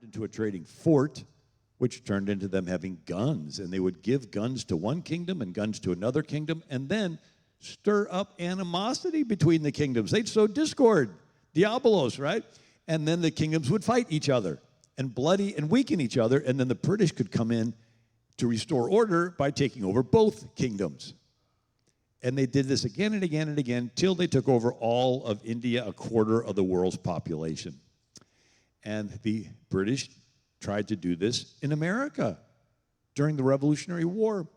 into a trading fort, which turned into them having guns. And they would give guns to one kingdom and guns to another kingdom, and then stir up animosity between the kingdoms. They'd sow discord, diabolos, right? And then the kingdoms would fight each other and bloody and weaken each other, and then the British could come in to restore order by taking over both kingdoms. And they did this again and again and again till they took over all of India, a quarter of the world's population. And the British tried to do this in America during the Revolutionary War.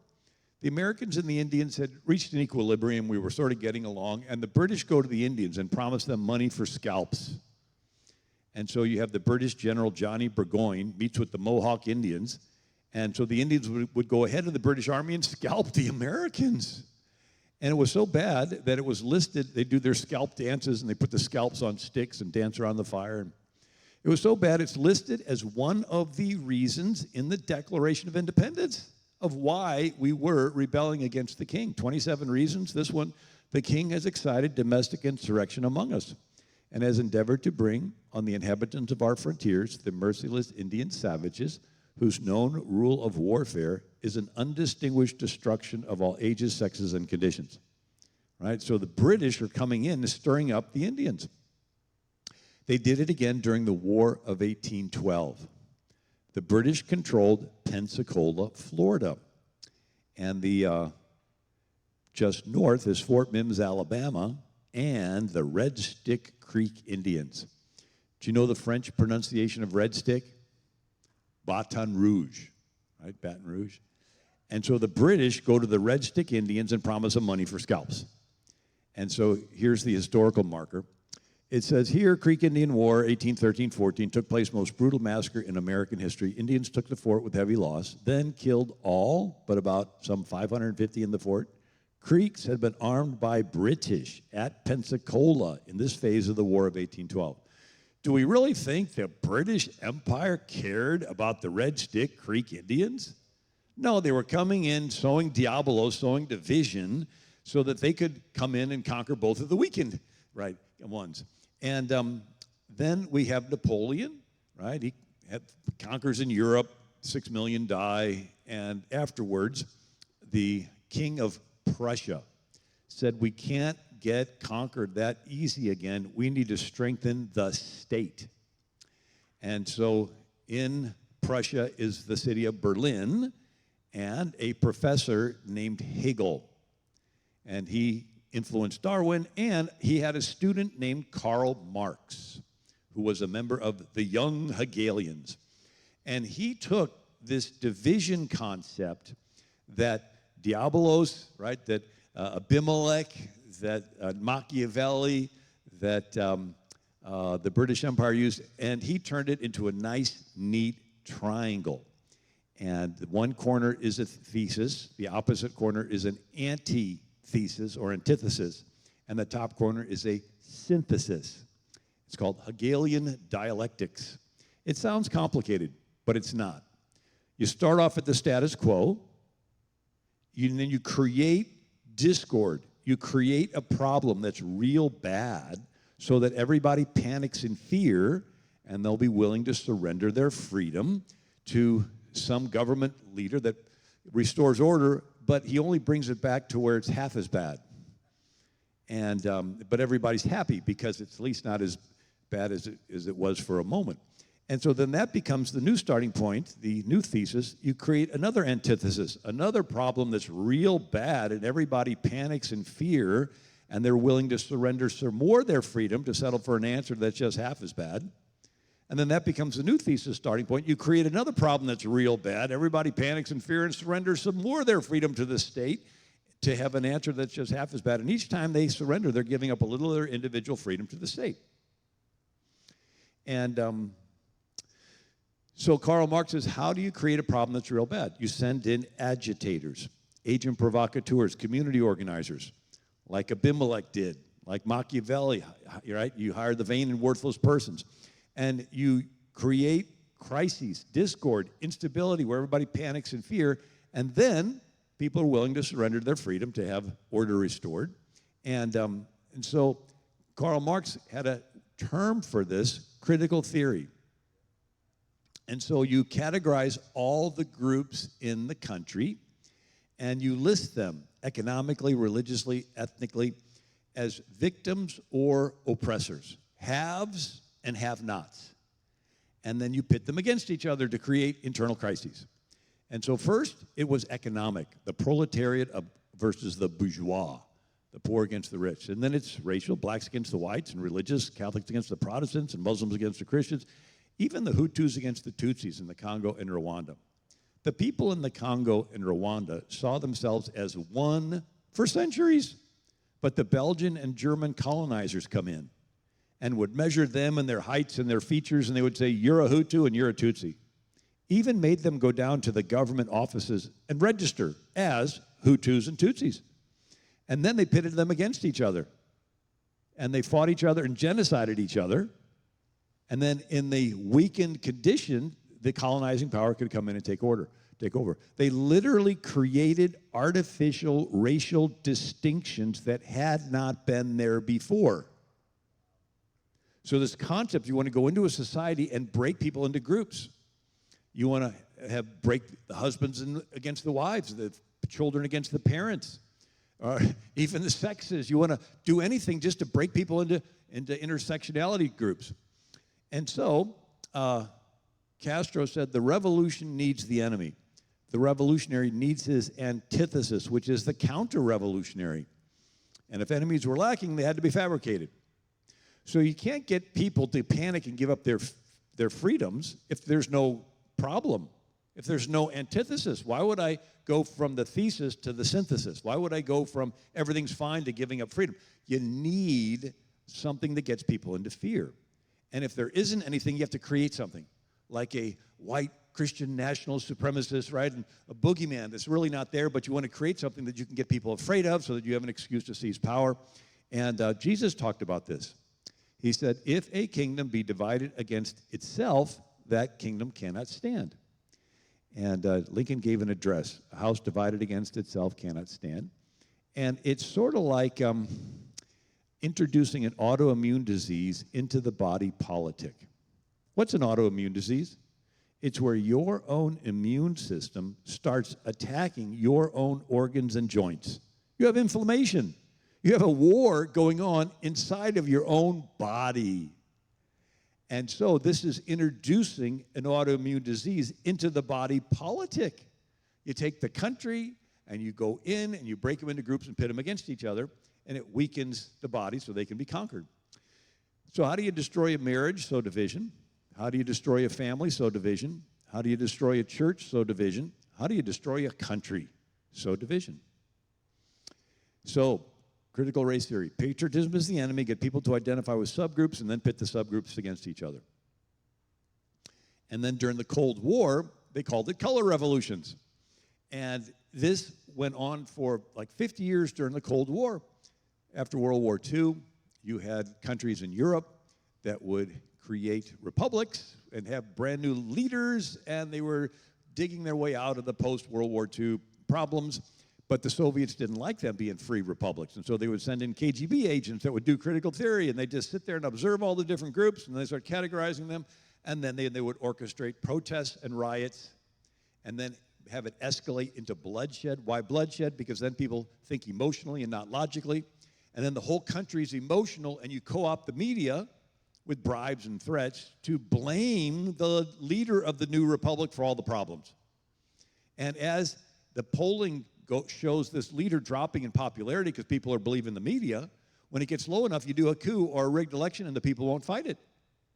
The Americans and the Indians had reached an equilibrium. We were sort of getting along, and the British go to the Indians and promise them money for scalps. And so you have the British General Johnny Burgoyne meets with the Mohawk Indians, and so the Indians would go ahead of the British Army and scalp the Americans. And it was so bad that it was listed, they do their scalp dances, and they put the scalps on sticks and dance around the fire. It was so bad, it's listed as one of the reasons in the Declaration of Independence of why we were rebelling against the king. 27 reasons. This one, the king has excited domestic insurrection among us and has endeavored to bring on the inhabitants of our frontiers the merciless Indian savages whose known rule of warfare is an undistinguished destruction of all ages, sexes, and conditions. Right? So the British are coming in and stirring up the Indians. They did it again during the War of 1812. The British controlled Pensacola, Florida. And the just north is Fort Mims, Alabama, and the Red Stick Creek Indians. Do you know the French pronunciation of Red Stick? Baton Rouge, right? Baton Rouge. And so the British go to the Red Stick Indians and promise them money for scalps. And so here's the historical marker. It says here, Creek Indian War, 1813-14, took place most brutal massacre in American history. Indians took the fort with heavy loss, then killed all but about some 550 in the fort. Creeks had been armed by British at Pensacola in this phase of the War of 1812. Do we really think the British Empire cared about the Red Stick Creek Indians? No, they were coming in, sowing diabolos, sowing division, so that they could come in and conquer both of the weakened, right, ones. And then we have Napoleon, right? He conquers in Europe, 6 million die, and afterwards, the king of Prussia said, we can't get conquered that easy again. We need to strengthen the state. And so in Prussia is the city of Berlin and a professor named Hegel. And he influenced Darwin, and he had a student named Karl Marx, who was a member of the Young Hegelians. And he took this division concept that Diabolos, right, that Abimelech, that Machiavelli, that the British Empire used, and he turned it into a nice, neat triangle. And one corner is a thesis, the opposite corner is an antithesis or antithesis, and the top corner is a synthesis. It's called Hegelian dialectics. It sounds complicated, but it's not. You start off at the status quo, and then you create discord. You create a problem that's real bad so that everybody panics in fear and they'll be willing to surrender their freedom to some government leader that restores order, but he only brings it back to where it's half as bad. And but everybody's happy because it's at least not as bad as it was for a moment. And so then that becomes the new starting point, the new thesis. You create another antithesis, another problem that's real bad, and everybody panics in fear, and they're willing to surrender some more of their freedom to settle for an answer that's just half as bad. And then that becomes a new thesis starting point. You create another problem that's real bad. Everybody panics in fear and surrenders some more of their freedom to the state to have an answer that's just half as bad. And each time they surrender, they're giving up a little of their individual freedom to the state. And so Karl Marx says, how do you create a problem that's real bad? You send in agitators, agent provocateurs, community organizers, like Abimelech did, like Machiavelli, right? You hire the vain and worthless persons. And you create crises, discord, instability, where everybody panics in fear, and then people are willing to surrender their freedom to have order restored. And so Karl Marx had a term for this, critical theory. And so you categorize all the groups in the country, and you list them economically, religiously, ethnically, as victims or oppressors, haves and have-nots. And then you pit them against each other to create internal crises. And so first, it was economic, the proletariat versus the bourgeois, the poor against the rich. And then it's racial, blacks against the whites, and religious, Catholics against the Protestants, and Muslims against the Christians, even the Hutus against the Tutsis in the Congo and Rwanda. The people in the Congo and Rwanda saw themselves as one for centuries, but the Belgian and German colonizers come in and would measure them and their heights and their features, and they would say, you're a Hutu and you're a Tutsi. Even made them go down to the government offices and register as Hutus and Tutsis. And then they pitted them against each other. And they fought each other and genocided each other. And then in the weakened condition, the colonizing power could come in and take over. They literally created artificial racial distinctions that had not been there before. So this concept, you want to go into a society and break people into groups. You want to break the husbands against the wives, the children against the parents, or even the sexes. You want to do anything just to break people into intersectionality groups. And so Castro said the revolution needs the enemy. The revolutionary needs his antithesis, which is the counter-revolutionary. And if enemies were lacking, they had to be fabricated. So you can't get people to panic and give up their freedoms if there's no problem, if there's no antithesis. Why would I go from the thesis to the synthesis? Why would I go from everything's fine to giving up freedom? You need something that gets people into fear. And if there isn't anything, you have to create something, like a white Christian national supremacist, right, and a boogeyman that's really not there, but you want to create something that you can get people afraid of so that you have an excuse to seize power. And Jesus talked about this. He said, if a kingdom be divided against itself, that kingdom cannot stand. And Lincoln gave an address, a house divided against itself cannot stand. And it's sort of like introducing an autoimmune disease into the body politic. What's an autoimmune disease? It's where your own immune system starts attacking your own organs and joints. You have inflammation. You have a war going on inside of your own body. And so this is introducing an autoimmune disease into the body politic. You take the country and you go in and you break them into groups and pit them against each other, and it weakens the body so they can be conquered. So how do you destroy a marriage? So division. How do you destroy a family? So division. How do you destroy a church? So division. How do you destroy a country? So division. So critical race theory. Patriotism is the enemy. Get people to identify with subgroups and then pit the subgroups against each other. And then during the Cold War, they called it color revolutions. And this went on for like 50 years during the Cold War. After World War II, you had countries in Europe that would create republics and have brand new leaders, and they were digging their way out of the post-World War II problems. But the Soviets didn't like them being free republics, and so they would send in KGB agents that would do critical theory, and they'd just sit there and observe all the different groups, and they start categorizing them, and then they would orchestrate protests and riots, and then have it escalate into bloodshed. Why bloodshed? Because then people think emotionally and not logically, and then the whole country's emotional, and you co-opt the media with bribes and threats to blame the leader of the new republic for all the problems. And as the polling shows this leader dropping in popularity because people are believing the media, when it gets low enough, you do a coup or a rigged election and the people won't fight it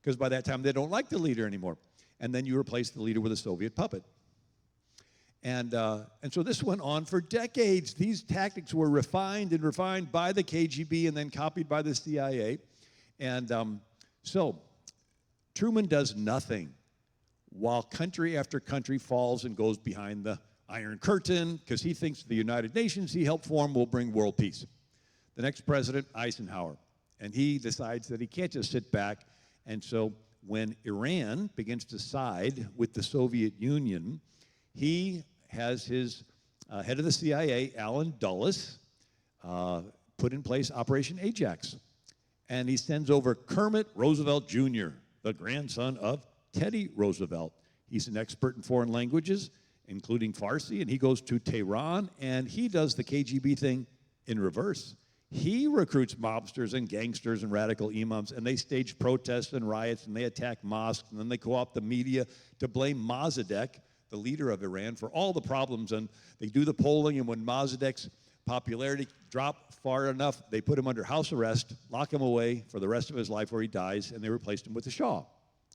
because by that time they don't like the leader anymore. And then you replace the leader with a Soviet puppet. And so this went on for decades. These tactics were refined and refined by the KGB and then copied by the CIA. And so Truman does nothing while country after country falls and goes behind the Iron Curtain because he thinks the United Nations he helped form will bring world peace. The next president, Eisenhower, and he decides that he can't just sit back. And so when Iran begins to side with the Soviet Union, he has his head of the CIA, Allen Dulles, put in place Operation Ajax. And he sends over Kermit Roosevelt Jr., the grandson of Teddy Roosevelt. He's an expert in foreign languages, including Farsi, and he goes to Tehran, and he does the KGB thing in reverse. He recruits mobsters and gangsters and radical imams, and they stage protests and riots, and they attack mosques, and then they co-opt the media to blame Mossadegh, the leader of Iran, for all the problems. And they do the polling, and when Mossadegh's popularity dropped far enough, they put him under house arrest, lock him away for the rest of his life where he dies, and they replaced him with the Shah,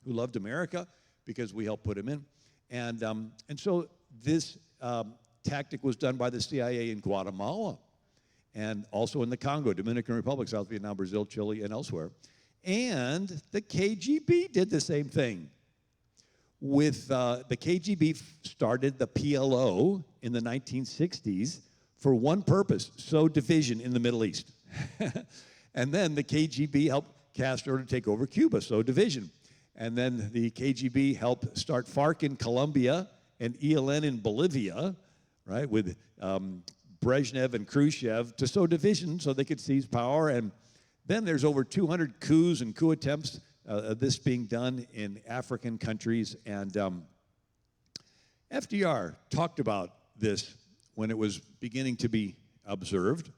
who loved America because we helped put him in. And so this tactic was done by the CIA in Guatemala, and also in the Congo, Dominican Republic, South Vietnam, Brazil, Chile, and elsewhere. And the KGB did the same thing. With the KGB started the PLO in the 1960s for one purpose: sow division in the Middle East. And then the KGB helped Castro to take over Cuba, sow division. And then the KGB helped start FARC in Colombia and ELN in Bolivia, right, with Brezhnev and Khrushchev to sow division so they could seize power. And then there's over 200 coups and coup attempts, this being done in African countries. And FDR talked about this when it was beginning to be observed.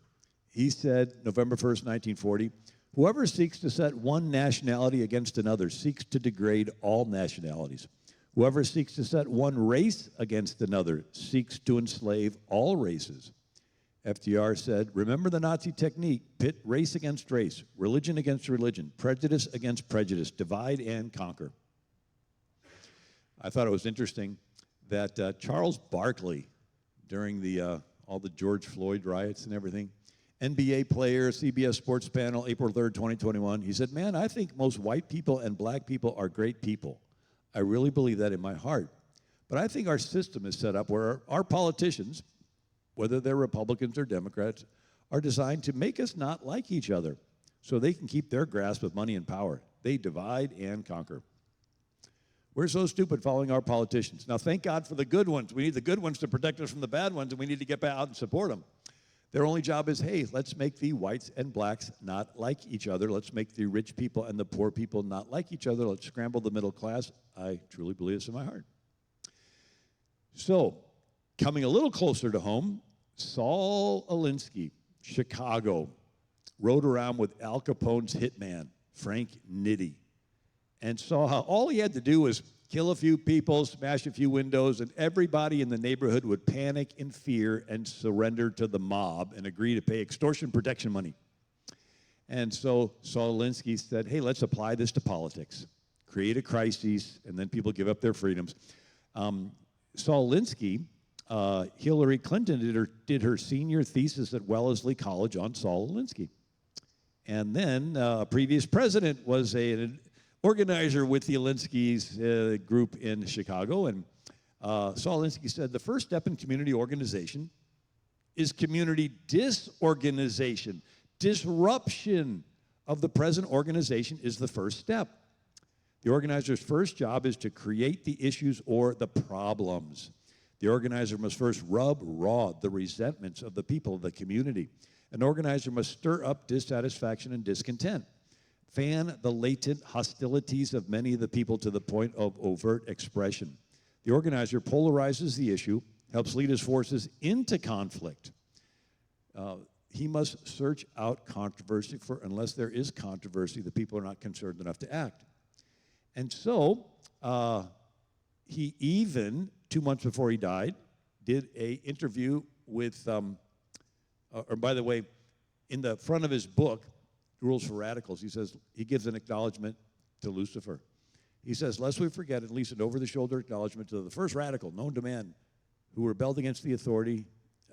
He said, November 1st, 1940, "Whoever seeks to set one nationality against another seeks to degrade all nationalities. Whoever seeks to set one race against another seeks to enslave all races." FDR said, "Remember the Nazi technique: pit race against race, religion against religion, prejudice against prejudice, divide and conquer." I thought it was interesting that Charles Barkley, during all the George Floyd riots and everything, NBA player, CBS Sports panel, April 3rd, 2021, he said, "Man, I think most white people and black people are great people. I really believe that in my heart. But I think our system is set up where our politicians, whether they're Republicans or Democrats, are designed to make us not like each other so they can keep their grasp of money and power. They divide and conquer." We're so stupid following our politicians. Now, thank God for the good ones. We need the good ones to protect us from the bad ones, and we need to get out and support them. Their only job is, hey, let's make the whites and blacks not like each other. Let's make the rich people and the poor people not like each other. Let's scramble the middle class. I truly believe this in my heart. So, coming a little closer to home, Saul Alinsky, Chicago, rode around with Al Capone's hitman, Frank Nitti, and saw how all he had to do was kill a few people, smash a few windows, and everybody in the neighborhood would panic in fear and surrender to the mob and agree to pay extortion protection money. And so Saul Alinsky said, hey, let's apply this to politics. Create a crisis, and then people give up their freedoms. Saul Alinsky, Hillary Clinton did her senior thesis at Wellesley College on Saul Alinsky. And then a previous president was an organizer with the Alinsky's group in Chicago. And Saul Alinsky said, the first step in community organization is community disorganization. Disruption of the present organization is the first step. The organizer's first job is to create the issues or the problems. The organizer must first rub raw the resentments of the people of the community. An organizer must stir up dissatisfaction and discontent, fan the latent hostilities of many of the people to the point of overt expression. The organizer polarizes the issue, helps lead his forces into conflict. He must search out controversy, for unless there is controversy, the people are not concerned enough to act. And so he even, 2 months before he died, did an interview with, or by the way, in the front of his book, Rules for Radicals, he says, he gives an acknowledgement to Lucifer. He says, lest we forget, at least an over-the-shoulder acknowledgement to the first radical known to man who rebelled against the authority,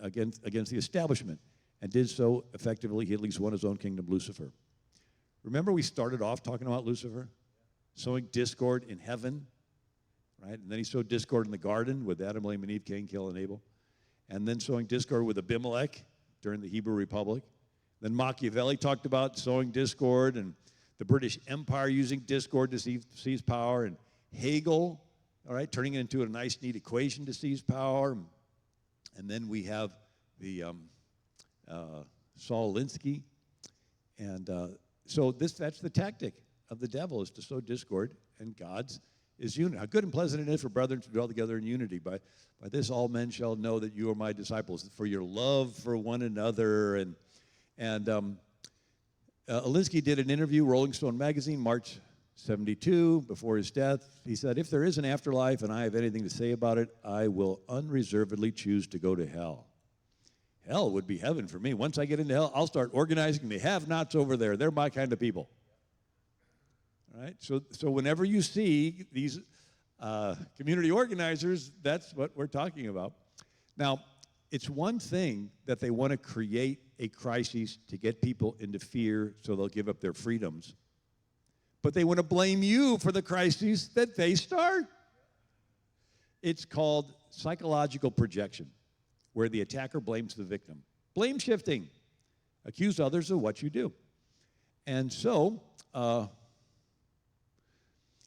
against the establishment, and did so effectively. He at least won his own kingdom, Lucifer. Remember we started off talking about Lucifer? Sowing discord in heaven, right? And then he sowed discord in the garden with Adam, and Eve, Cain, Kill, and Abel. And then sowing discord with Abimelech during the Hebrew Republic. Then Machiavelli talked about sowing discord and the British Empire using discord to seize power. And Hegel, all right, turning it into a nice, neat equation to seize power. And then we have the Saul Alinsky. And so that's the tactic of the devil, is to sow discord, and God's is unity. How good and pleasant it is for brethren to dwell together in unity. By this all men shall know that you are my disciples, for your love for one another. And Alinsky did an interview, Rolling Stone magazine, March 72, before his death. He said, if there is an afterlife and I have anything to say about it, I will unreservedly choose to go to hell. Hell would be heaven for me. Once I get into hell, I'll start organizing the have-nots over there. They're my kind of people. All right? So whenever you see these community organizers, that's what we're talking about. Now, it's one thing that they want to create a crisis to get people into fear so they'll give up their freedoms. But they want to blame you for the crises that they start. It's called psychological projection, where the attacker blames the victim. Blame shifting. Accuse others of what you do. And so,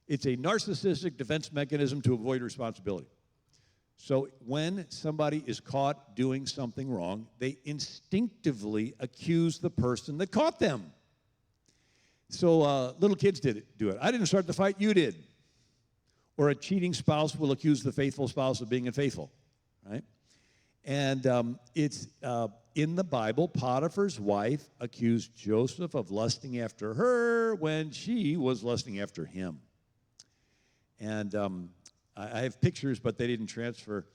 it's a narcissistic defense mechanism to avoid responsibility. So when somebody is caught doing something wrong, they instinctively accuse the person that caught them. So little kids do it. I didn't start the fight, you did. Or a cheating spouse will accuse the faithful spouse of being unfaithful, right? And it's in the Bible, Potiphar's wife accused Joseph of lusting after her when she was lusting after him. And I have pictures, but they didn't transfer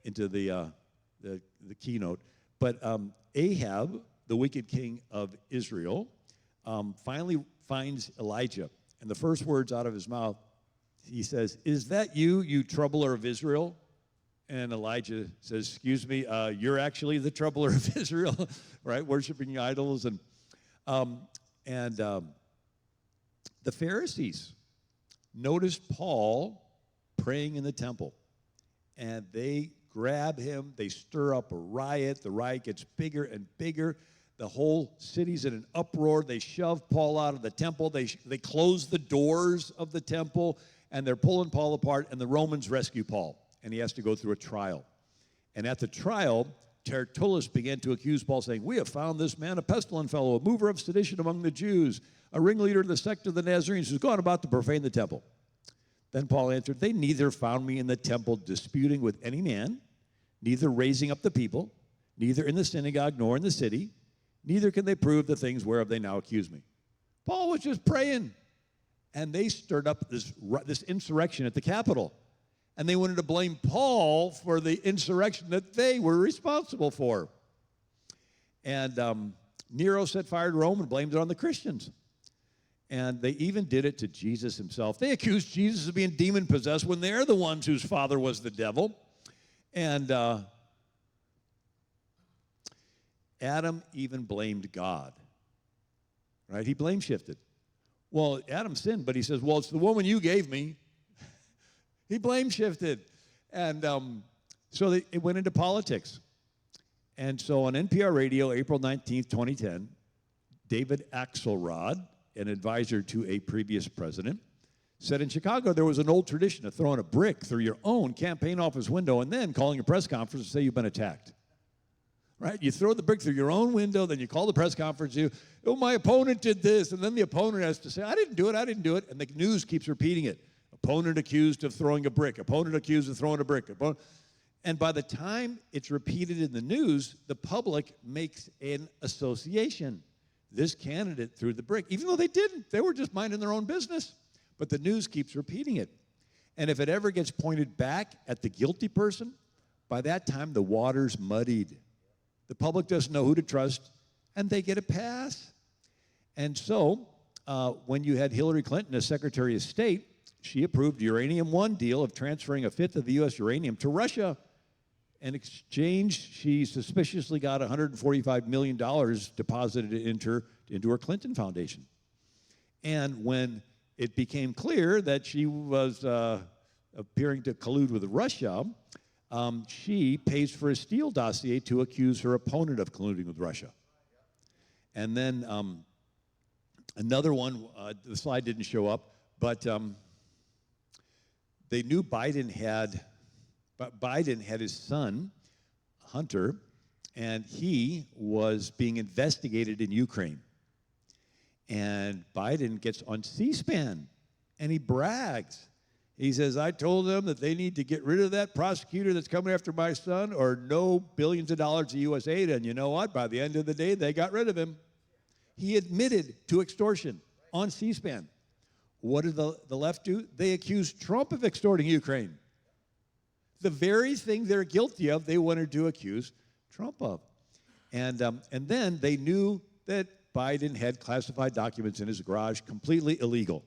into the keynote. But Ahab, the wicked king of Israel, finally finds Elijah. And the first words out of his mouth, he says, "Is that you, you troubler of Israel?" And Elijah says, "Excuse me, you're actually the troubler of Israel," right? Worshiping idols. And the Pharisees noticed Paul praying in the temple. And they grab him. They stir up a riot. The riot gets bigger and bigger. The whole city's in an uproar. They shove Paul out of the temple. They close the doors of the temple. And they're pulling Paul apart. And the Romans rescue Paul. And he has to go through a trial. And at the trial, Tertullus began to accuse Paul, saying, "We have found this man a pestilent fellow, a mover of sedition among the Jews, a ringleader of the sect of the Nazarenes, who's gone about to profane the temple." Then Paul answered, "They neither found me in the temple disputing with any man, neither raising up the people, neither in the synagogue nor in the city, neither can they prove the things whereof they now accuse me." Paul was just praying. And they stirred up this insurrection at the Capitol. And they wanted to blame Paul for the insurrection that they were responsible for. And Nero set fire to Rome and blamed it on the Christians. And they even did it to Jesus himself. They accused Jesus of being demon-possessed when they're the ones whose father was the devil. And Adam even blamed God, right? He blame-shifted. Well, Adam sinned, but he says, "Well, it's the woman you gave me." He blame-shifted. And so it went into politics. And so on NPR radio, April 19th, 2010, David Axelrod, an advisor to a previous president, said in Chicago there was an old tradition of throwing a brick through your own campaign office window and then calling a press conference to say you've been attacked. Right? You throw the brick through your own window, then you call the press conference, "Oh, my opponent did this," and then the opponent has to say, "I didn't do it, I didn't do it," and the news keeps repeating it. Opponent accused of throwing a brick, opponent accused of throwing a brick. And by the time it's repeated in the news, the public makes an association. This candidate threw the brick, even though they didn't. They were just minding their own business. But the news keeps repeating it. And if it ever gets pointed back at the guilty person, by that time the water's muddied. The public doesn't know who to trust, and they get a pass. And so when you had Hillary Clinton as Secretary of State, she approved Uranium One deal of transferring a fifth of the U.S. uranium to Russia. In exchange, she suspiciously got $145 million deposited into her Clinton Foundation. And when it became clear that she was appearing to collude with Russia, she pays for a Steele dossier to accuse her opponent of colluding with Russia. And then another one, the slide didn't show up, but they knew Biden had his son, Hunter, and he was being investigated in Ukraine. And Biden gets on C-SPAN, and he brags. He says, I told them that they need to get rid of that prosecutor that's coming after my son or no billions of dollars of U.S. aid. And you know what? By the end of the day, they got rid of him. He admitted to extortion on C-SPAN. What did the left do? They accused Trump of extorting Ukraine. The very thing they're guilty of, they wanted to accuse Trump of. And then they knew that Biden had classified documents in his garage, completely illegal.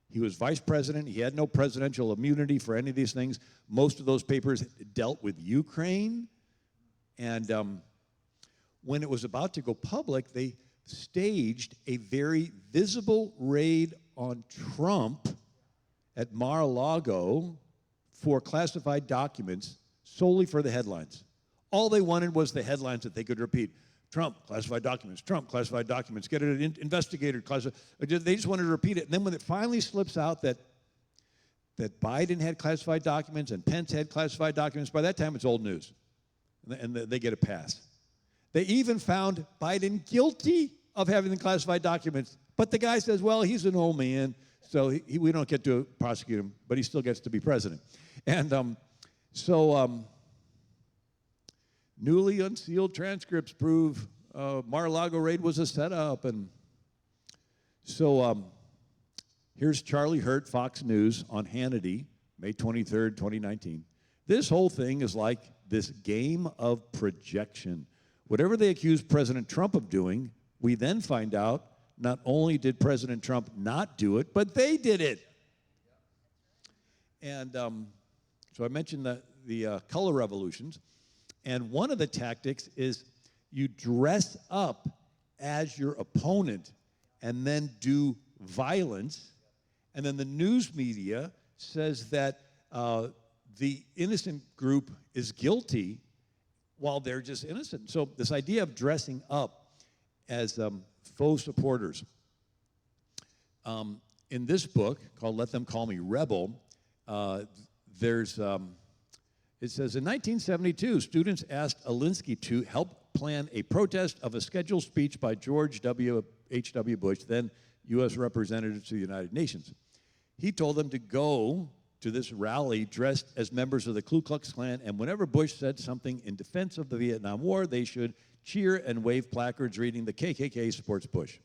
He was vice president. He had no presidential immunity for any of these things. Most of those papers dealt with Ukraine. And when it was about to go public, they staged a very visible raid on Trump at Mar-a-Lago for classified documents solely for the headlines. All they wanted was the headlines that they could repeat. Trump, classified documents. Trump, classified documents. Get it investigated. They just wanted to repeat it. And then when it finally slips out that Biden had classified documents and Pence had classified documents, by that time it's old news. And they get a pass. They even found Biden guilty of having the classified documents. But the guy says, well, he's an old man, so we don't get to prosecute him, but he still gets to be president. And newly unsealed transcripts prove Mar-a-Lago raid was a setup. And so here's Charlie Hurt, Fox News, on Hannity, May 23rd, 2019. This whole thing is like this game of projection. Whatever they accuse President Trump of doing, we then find out not only did President Trump not do it, but they did it. And so I mentioned the color revolutions. And one of the tactics is you dress up as your opponent and then do violence. And then the news media says that the innocent group is guilty while they're just innocent. So this idea of dressing up as faux supporters. In this book called Let Them Call Me Rebel, it says, in 1972, students asked Alinsky to help plan a protest of a scheduled speech by George H.W. Bush, then U.S. Representative to the United Nations. He told them to go to this rally dressed as members of the Ku Klux Klan, and whenever Bush said something in defense of the Vietnam War, they should cheer and wave placards reading the KKK supports Bush.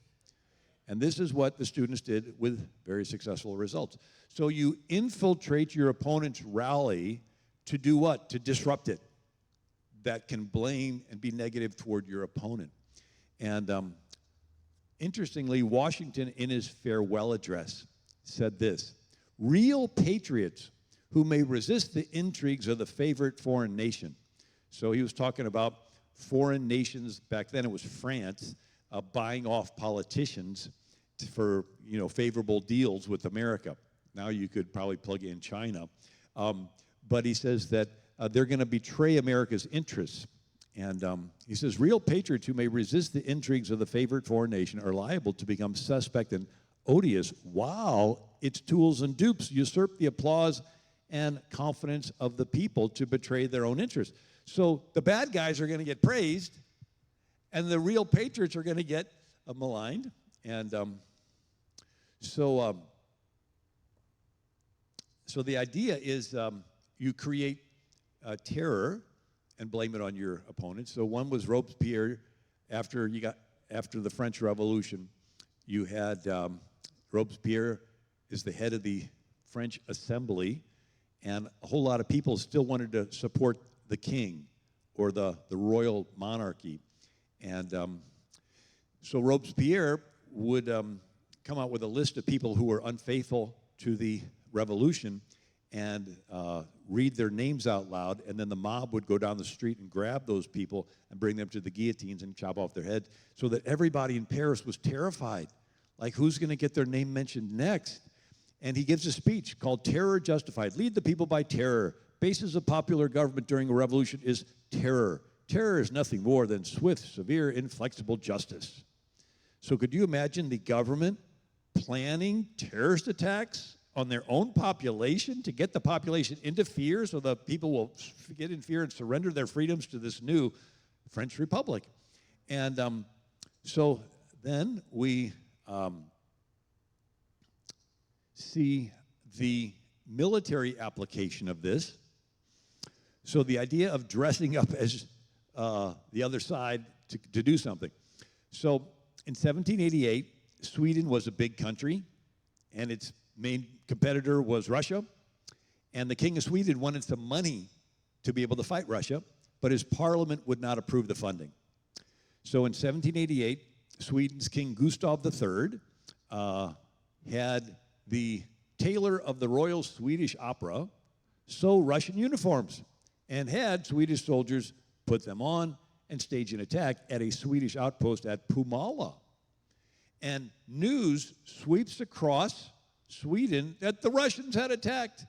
And this is what the students did with very successful results. So you infiltrate your opponent's rally to do what? To disrupt it. That can blame and be negative toward your opponent. And interestingly, Washington, in his farewell address, said this: real patriots who may resist the intrigues of the favorite foreign nation. So he was talking about foreign nations, back then it was France, buying off politicians for favorable deals with America. Now you could probably plug in China. But he says that they're going to betray America's interests. And he says, real patriots who may resist the intrigues of the favorite foreign nation are liable to become suspect and odious while its tools and dupes usurp the applause and confidence of the people to betray their own interests. So the bad guys are going to get praised, and the real patriots are going to get maligned. And so the idea is you create terror and blame it on your opponent. So one was Robespierre. After the French Revolution, you had Robespierre is the head of the French Assembly, and a whole lot of people still wanted to support the king or the royal monarchy. And so Robespierre would come out with a list of people who were unfaithful to the revolution and read their names out loud, and then the mob would go down the street and grab those people and bring them to the guillotines and chop off their heads, so that everybody in Paris was terrified. Like, who's going to get their name mentioned next? And he gives a speech called Terror Justified. Lead the people by terror. Basis of popular government during a revolution is terror. Terror is nothing more than swift, severe, inflexible justice. So could you imagine the government planning terrorist attacks on their own population to get the population into fear so the people will get in fear and surrender their freedoms to this new French Republic? And so then we see the military application of this, so the idea of dressing up as the other side to do something. So in 1788, Sweden was a big country, and its main competitor was Russia. And the king of Sweden wanted some money to be able to fight Russia, but his parliament would not approve the funding. So in 1788, Sweden's King Gustav III had the tailor of the Royal Swedish Opera sew Russian uniforms and had Swedish soldiers put them on and stage an attack at a Swedish outpost at Pumala. And news sweeps across Sweden that the Russians had attacked.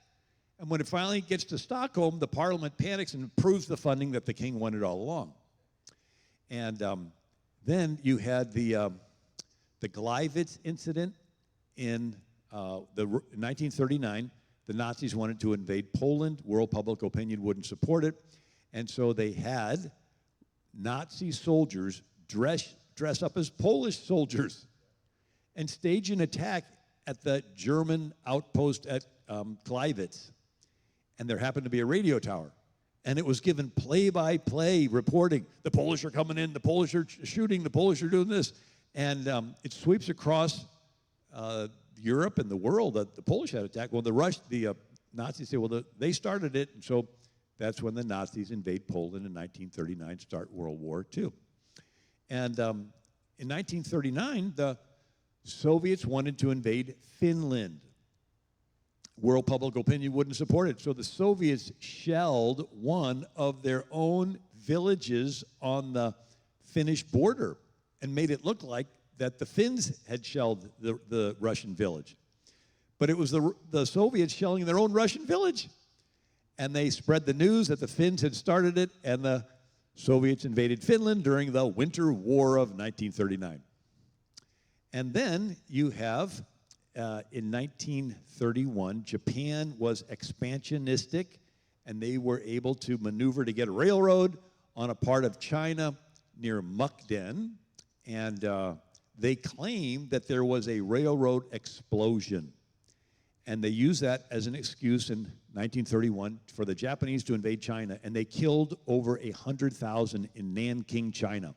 And when it finally gets to Stockholm, the parliament panics and approves the funding that the king wanted all along. And then you had the Gleiwitz incident in 1939. The Nazis wanted to invade Poland. World public opinion wouldn't support it. And so they had Nazi soldiers dress up as Polish soldiers and stage an attack at the German outpost at Gleiwitz. And there happened to be a radio tower. And it was given play-by-play reporting. The Polish are coming in, the Polish are shooting, the Polish are doing this. And it sweeps across Europe and the world that the Polish had attacked. Well, the Nazis say, well, they started it. And so that's when the Nazis invade Poland in 1939, start World War II. And in 1939, the Soviets wanted to invade Finland. World public opinion wouldn't support it. So the Soviets shelled one of their own villages on the Finnish border and made it look like that the Finns had shelled the Russian village. But it was the Soviets shelling their own Russian village. And they spread the news that the Finns had started it, and the Soviets invaded Finland during the Winter War of 1939. And then you have in 1931, Japan was expansionistic, and they were able to maneuver to get a railroad on a part of China near Mukden, and they claimed that there was a railroad explosion. And they used that as an excuse in 1931 for the Japanese to invade China, and they killed over 100,000 in Nanking, China.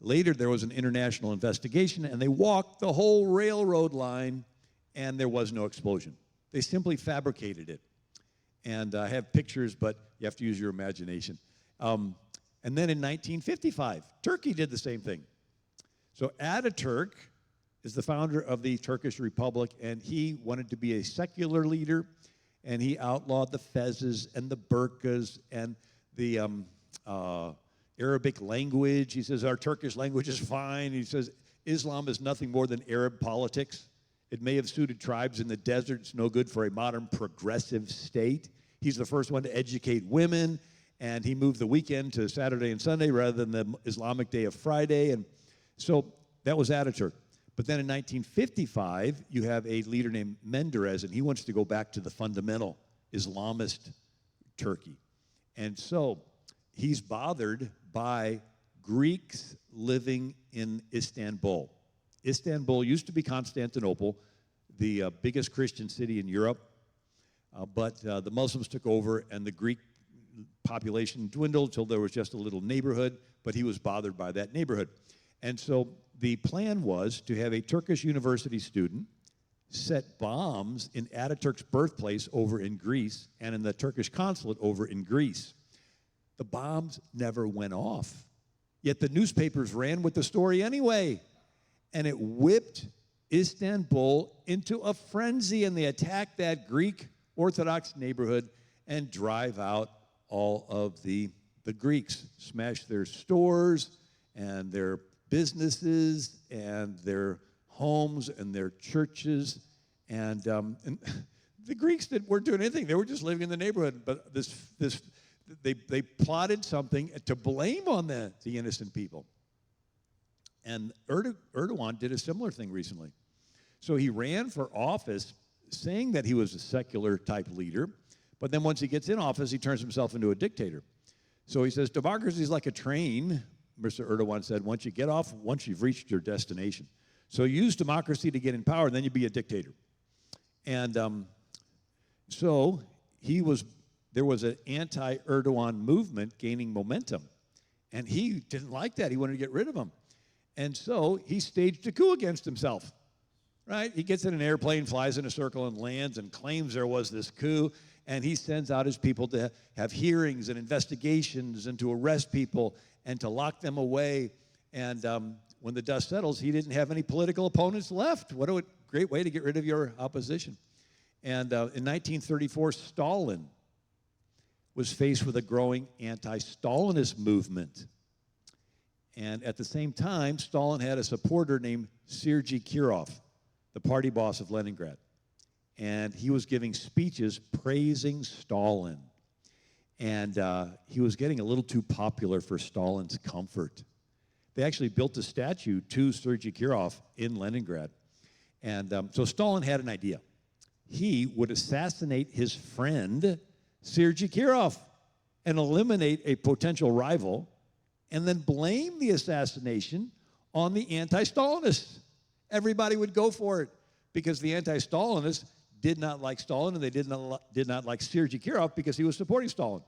Later, there was an international investigation, and they walked the whole railroad line, and there was no explosion. They simply fabricated it. And I have pictures, but you have to use your imagination. And then in 1955, Turkey did the same thing. So Ataturk is the founder of the Turkish Republic, and he wanted to be a secular leader, and he outlawed the fezzes and the burqas and the Arabic language. He says, our Turkish language is fine. He says, Islam is nothing more than Arab politics. It may have suited tribes in the desert. It's no good for a modern progressive state. He's the first one to educate women, and he moved the weekend to Saturday and Sunday rather than the Islamic day of Friday. And so that was Ataturk. But then in 1955, you have a leader named Menderes, and he wants to go back to the fundamental Islamist Turkey. And so he's bothered by Greeks living in Istanbul. Istanbul used to be Constantinople, the biggest Christian city in Europe, but the Muslims took over, and the Greek population dwindled until there was just a little neighborhood, but he was bothered by that neighborhood. And so the plan was to have a Turkish university student set bombs in Ataturk's birthplace over in Greece and in the Turkish consulate over in Greece. The bombs never went off, yet the newspapers ran with the story anyway, and it whipped Istanbul into a frenzy, and they attacked that Greek Orthodox neighborhood and drive out all of the Greeks, smash their stores and their businesses and their homes and their churches, and the Greeks weren't doing anything. They were just living in the neighborhood, but they plotted something to blame on the innocent people. And Erdogan did a similar thing recently. So he ran for office saying that he was a secular type leader, but then once he gets in office, he turns himself into a dictator. So he says, democracy is like a train, Mr. Erdogan said, once you get off, once you've reached your destination. So use democracy to get in power, and then you be a dictator. And So there was an anti-Erdogan movement gaining momentum, and he didn't like that. He wanted to get rid of him. And so he staged a coup against himself, right? He gets in an airplane, flies in a circle, and lands and claims there was this coup, and he sends out his people to have hearings and investigations and to arrest people and to lock them away. And when the dust settles, he didn't have any political opponents left. What a great way to get rid of your opposition. And in 1934, Stalin was faced with a growing anti-Stalinist movement. And at the same time, Stalin had a supporter named Sergei Kirov, the party boss of Leningrad. And he was giving speeches praising Stalin. And he was getting a little too popular for Stalin's comfort. They actually built a statue to Sergei Kirov in Leningrad. And so Stalin had an idea. He would assassinate his friend, Sergei Kirov, and eliminate a potential rival, and then blame the assassination on the anti-Stalinists. Everybody would go for it because the anti-Stalinists did not like Stalin, and they did not like Sergei Kirov because he was supporting Stalin.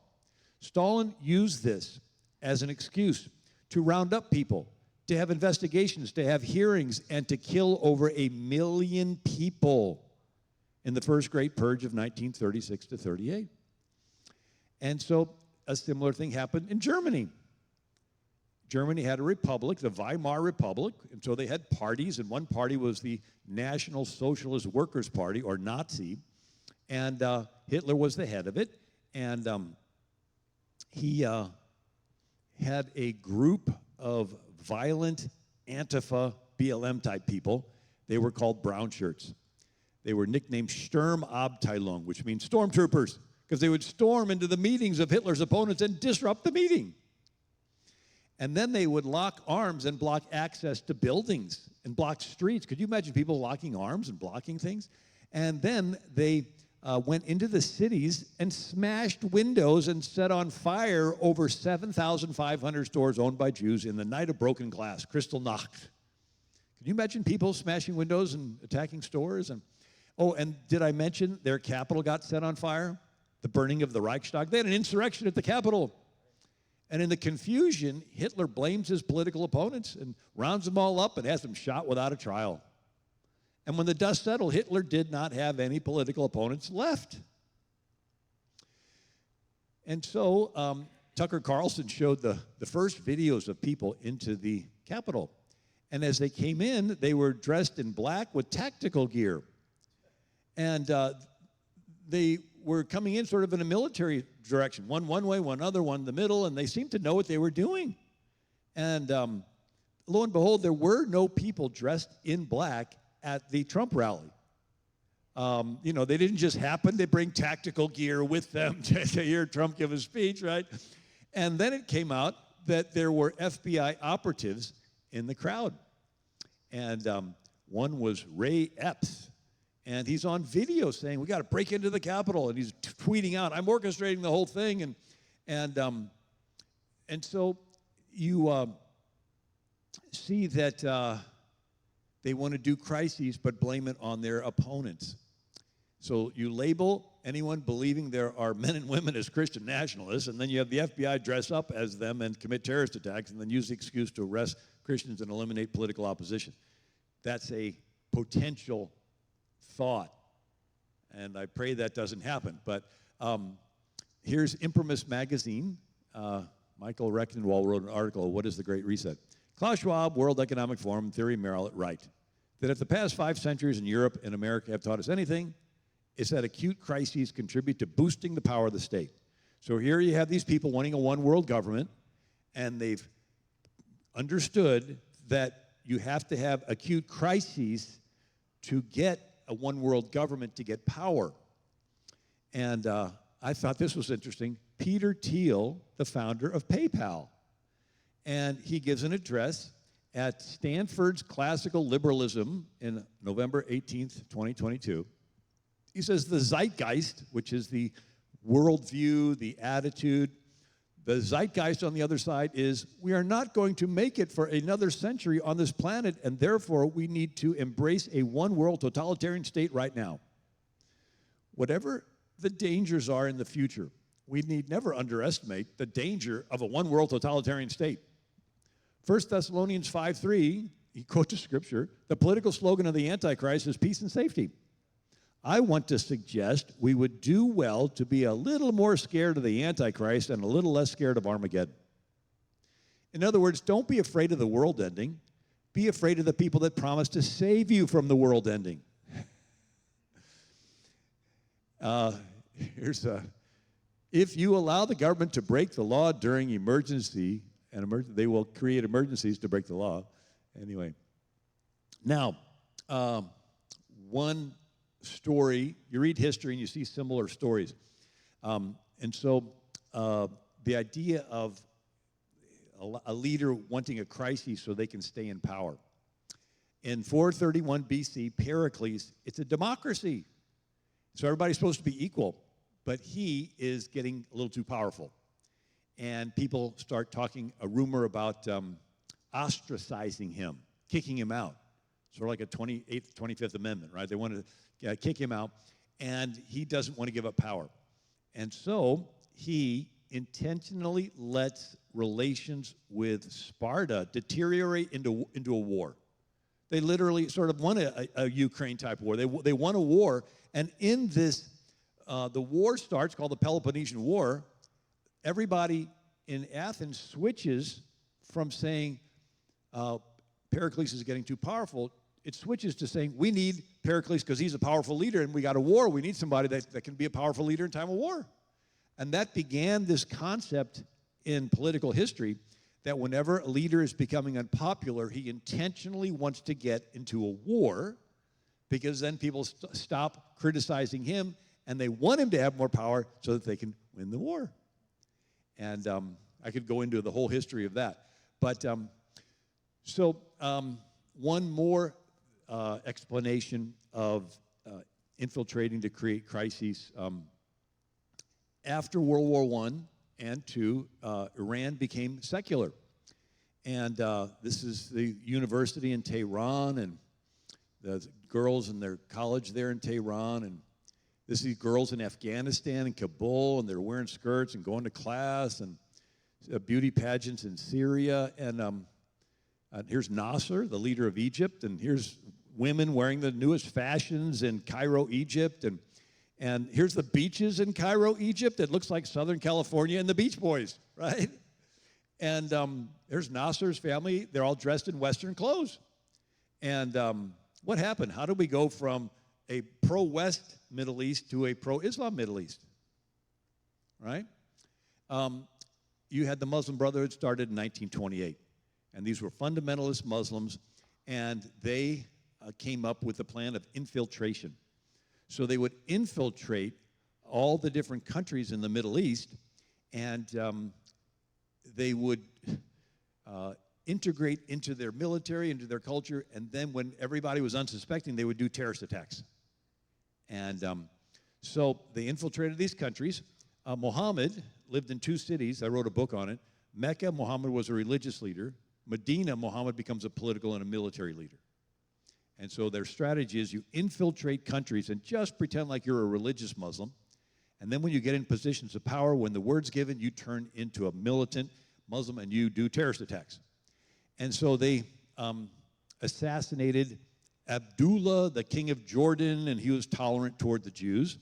Stalin used this as an excuse to round up people, to have investigations, to have hearings, and to kill over 1 million people in the first Great Purge of 1936 to 38. And so a similar thing happened in Germany. Germany had a republic, the Weimar Republic, and so they had parties, and one party was the National Socialist Workers' Party, or Nazi, and Hitler was the head of it, and he had a group of violent Antifa, BLM-type people. They were called brown shirts. They were nicknamed Sturmabteilung, which means stormtroopers, because they would storm into the meetings of Hitler's opponents and disrupt the meeting. And then they would lock arms and block access to buildings and block streets. Could you imagine people locking arms and blocking things? And then they went into the cities and smashed windows and set on fire over 7,500 stores owned by Jews in the night of broken glass, Kristallnacht. Can you imagine people smashing windows and attacking stores? And did I mention their capital got set on fire? The burning of the Reichstag. They had an insurrection at the Capitol. And in the confusion, Hitler blames his political opponents and rounds them all up and has them shot without a trial. And when the dust settled, Hitler did not have any political opponents left. And so Tucker Carlson showed the first videos of people into the Capitol. And as they came in, they were dressed in black with tactical gear. And they were coming in sort of in a military direction, one way, one other, one in the middle, and they seemed to know what they were doing. And lo and behold, there were no people dressed in black at the Trump rally. They didn't just happen to bring tactical gear with them to hear Trump give a speech, right? And then it came out that there were FBI operatives in the crowd. And one was Ray Epps. And he's on video saying, we got to break into the Capitol. And he's tweeting out, I'm orchestrating the whole thing. And so you see that they want to do crises, but blame it on their opponents. So you label anyone believing there are men and women as Christian nationalists, and then you have the FBI dress up as them and commit terrorist attacks, and then use the excuse to arrest Christians and eliminate political opposition. That's a potential thought, and I pray that doesn't happen. But here's Imprimis magazine. Michael Rectenwald wrote an article, What is the Great Reset? Klaus Schwab, World Economic Forum, Theory Merrill right, that if the past 5 centuries in Europe and America have taught us anything, it's that acute crises contribute to boosting the power of the state. So here you have these people wanting a one-world government, and they've understood that you have to have acute crises to get a one-world government to get power. And I thought this was interesting. Peter Thiel, the founder of PayPal, and he gives an address at Stanford's Classical Liberalism in November 18th, 2022. He says the zeitgeist, which is the worldview, the attitude, the zeitgeist on the other side is we are not going to make it for another century on this planet, and therefore we need to embrace a one-world totalitarian state right now. Whatever the dangers are in the future. We need never underestimate the danger of a one-world totalitarian state. 1 Thessalonians 5:3, he quotes the scripture, the political slogan of the Antichrist is peace and safety. I want to suggest we would do well to be a little more scared of the Antichrist and a little less scared of Armageddon. In other words, don't be afraid of the world ending. Be afraid of the people that promise to save you from the world ending. If you allow the government to break the law during emergency, they will create emergencies to break the law. Anyway, now, one story, you read history and you see similar stories. And so the idea of a leader wanting a crisis so they can stay in power. In 431 BC, Pericles, it's a democracy. So everybody's supposed to be equal, but he is getting a little too powerful. And people start talking, a rumor about ostracizing him, kicking him out. Sort of like a 25th Amendment, right? They want to kick him out, and he doesn't want to give up power. And so he intentionally lets relations with Sparta deteriorate into a war. They literally sort of won a Ukraine-type war. They won a war, and in this, the war starts, called the Peloponnesian War. Everybody in Athens switches from saying Pericles is getting too powerful. It switches to saying we need Pericles because he's a powerful leader and we got a war. We need somebody that can be a powerful leader in time of war. And that began this concept in political history that whenever a leader is becoming unpopular, he intentionally wants to get into a war because then people stop criticizing him and they want him to have more power so that they can win the war. And I could go into the whole history of that. But one more explanation of infiltrating to create crises. After World War I and II, Iran became secular. And this is the university in Tehran and the girls in their college there in Tehran. And this is girls in Afghanistan and Kabul, and they're wearing skirts and going to class, and beauty pageants in Syria. And here's Nasser, the leader of Egypt, and here's women wearing the newest fashions in Cairo, Egypt. And here's the beaches in Cairo, Egypt. It looks like Southern California and the Beach Boys, right? And there's Nasser's family. They're all dressed in Western clothes. And what happened? How did we go from a pro-West Middle East to a pro-Islam Middle East, right? You had the Muslim Brotherhood started in 1928. And these were fundamentalist Muslims, and they came up with the plan of infiltration. So they would infiltrate all the different countries in the Middle East, and they would integrate into their military, into their culture, and then when everybody was unsuspecting, they would do terrorist attacks. And so they infiltrated these countries. Muhammad lived in two cities. I wrote a book on it. Mecca, Muhammad was a religious leader. Medina, Muhammad becomes a political and a military leader. And so their strategy is you infiltrate countries and just pretend like you're a religious Muslim. And then when you get in positions of power, when the word's given, you turn into a militant Muslim and you do terrorist attacks. And so they assassinated Abdullah, the king of Jordan, and he was tolerant toward the Jews.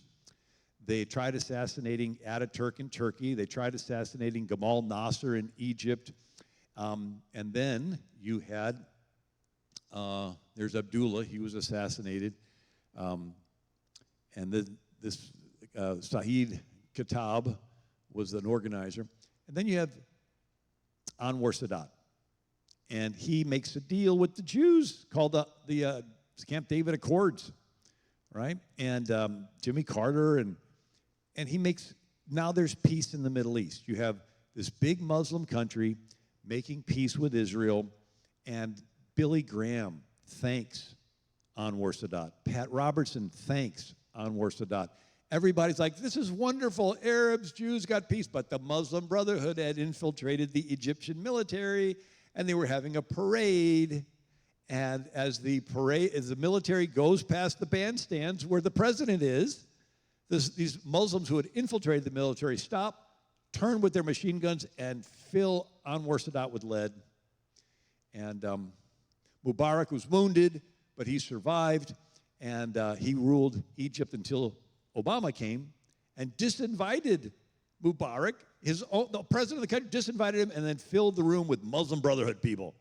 They tried assassinating Ataturk in Turkey. They tried assassinating Gamal Nasser in Egypt. And then you had, there's Abdullah, he was assassinated. And this Saeed Khattab was an organizer. And then you have Anwar Sadat. And he makes a deal with the Jews called the Camp David Accords, right? And Jimmy Carter, and he makes, now there's peace in the Middle East. You have this big Muslim country making peace with Israel, and Billy Graham thanks Anwar Sadat. Pat Robertson thanks Anwar Sadat. Everybody's like, this is wonderful. Arabs, Jews got peace. But the Muslim Brotherhood had infiltrated the Egyptian military, and they were having a parade. And as the military goes past the bandstands where the president is, these Muslims who had infiltrated the military stop, turn with their machine guns, and fill Anwar Sadat with lead. And Mubarak was wounded, but he survived, and he ruled Egypt until Obama came and disinvited Mubarak. The president of the country disinvited him and then filled the room with Muslim Brotherhood people.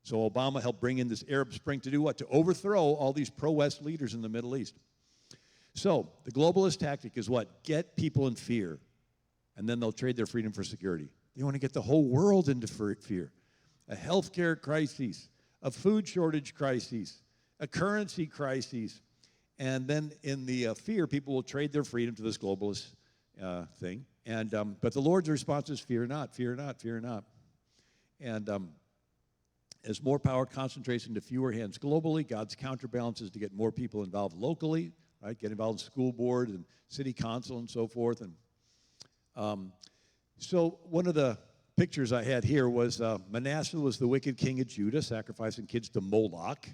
So Obama helped bring in this Arab Spring to do what? To overthrow all these pro-West leaders in the Middle East. So the globalist tactic is what? Get people in fear, and then they'll trade their freedom for security. They want to get the whole world into fear. A healthcare crisis, a food shortage crisis, a currency crisis, and then in the fear, people will trade their freedom to this globalist thing. And but the Lord's response is fear not, fear not, fear not. And as more power concentrates into fewer hands globally, God's counterbalance is to get more people involved locally, right? Get involved in school board and city council and so forth. And so one of the pictures I had here was Manasseh was the wicked king of Judah, sacrificing kids to Moloch.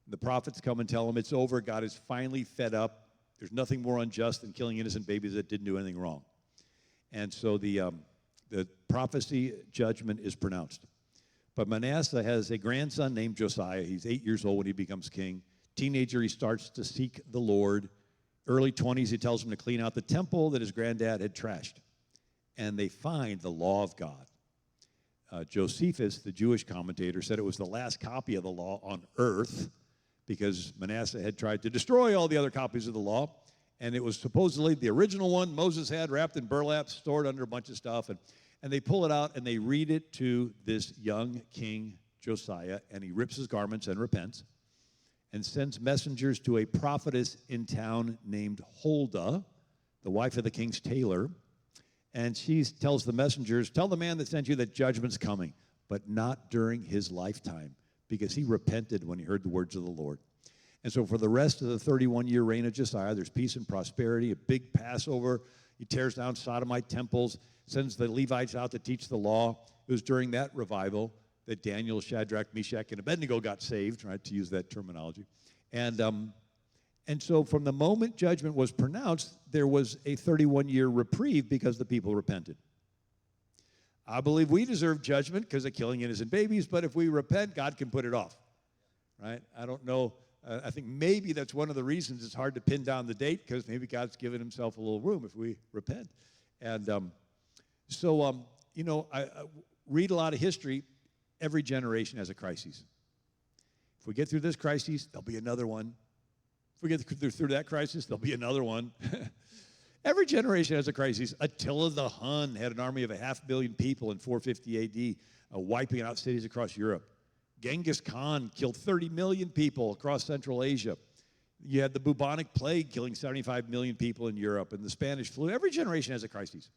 The prophets come and tell him it's over. God is finally fed up. There's nothing more unjust than killing innocent babies that didn't do anything wrong. And so the prophecy judgment is pronounced. But Manasseh has a grandson named Josiah. He's 8 years old when he becomes king. Teenager, he starts to seek the Lord. Early 20s, he tells him to clean out the temple that his granddad had trashed. And they find the law of God. Josephus, the Jewish commentator, said it was the last copy of the law on earth because Manasseh had tried to destroy all the other copies of the law. And it was supposedly the original one Moses had wrapped in burlap, stored under a bunch of stuff. And they pull it out and they read it to this young king, Josiah, and he rips his garments and repents and sends messengers to a prophetess in town named Huldah, the wife of the king's tailor. And she tells the messengers, tell the man that sent you that judgment's coming, but not during his lifetime, because he repented when he heard the words of the Lord. And so for the rest of the 31-year reign of Josiah, there's peace and prosperity, a big Passover. He tears down Sodomite temples, sends the Levites out to teach the law. It was during that revival that Daniel, Shadrach, Meshach, and Abednego got saved, right, to use that terminology. And so from the moment judgment was pronounced, there was a 31-year reprieve because the people repented. I believe we deserve judgment because of killing innocent babies, but if we repent, God can put it off, right? I don't know. I think maybe that's one of the reasons it's hard to pin down the date, because maybe God's given himself a little room if we repent. And you know, I read a lot of history. Every generation has a crisis. If we get through this crisis, there'll be another one. If we get through that crisis, there'll be another one. Every generation has a crisis. Attila the Hun had an army of 500 million people in 450 A.D., wiping out cities across Europe. Genghis Khan killed 30 million people across Central Asia. You had the bubonic plague killing 75 million people in Europe, and the Spanish flu. Every generation has a crisis.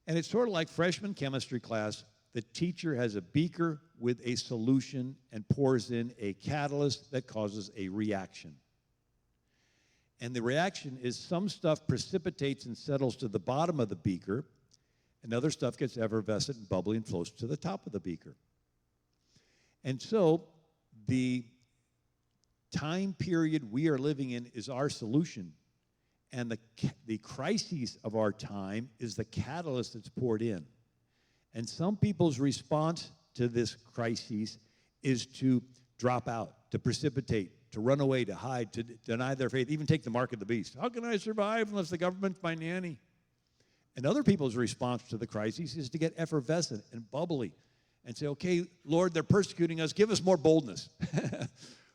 And it's sort of like freshman chemistry class. The teacher has a beaker with a solution and pours in a catalyst that causes a reaction. And the reaction is some stuff precipitates and settles to the bottom of the beaker, and other stuff gets effervescent and bubbly and flows to the top of the beaker. And so the time period we are living in is our solution. And the crises of our time is the catalyst that's poured in. And some people's response to this crisis is to drop out, to precipitate, to run away, to hide, to deny their faith, even take the mark of the beast. How can I survive unless the government's my nanny? And other people's response to the crisis is to get effervescent and bubbly and say, okay, Lord, they're persecuting us. Give us more boldness,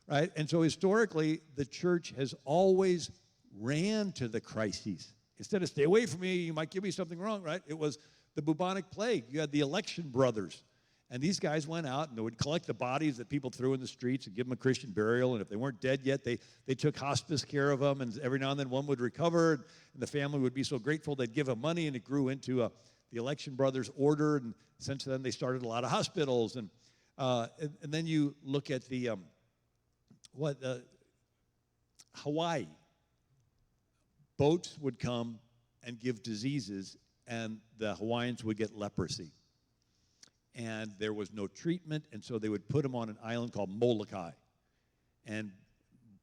right? And so historically, the church has always ran to the crises. Instead of stay away from me, you might give me something wrong, right? It was the bubonic plague. You had the election brothers. And these guys went out and they would collect the bodies that people threw in the streets and give them a Christian burial. And if they weren't dead yet, they took hospice care of them. And every now and then one would recover. And the family would be so grateful they'd give them money. And it grew into the Election Brothers Order. And since then they started a lot of hospitals. And then you look at the Hawaii. Boats would come and give diseases, and the Hawaiians would get leprosy. And there was no treatment, and so they would put them on an island called Molokai and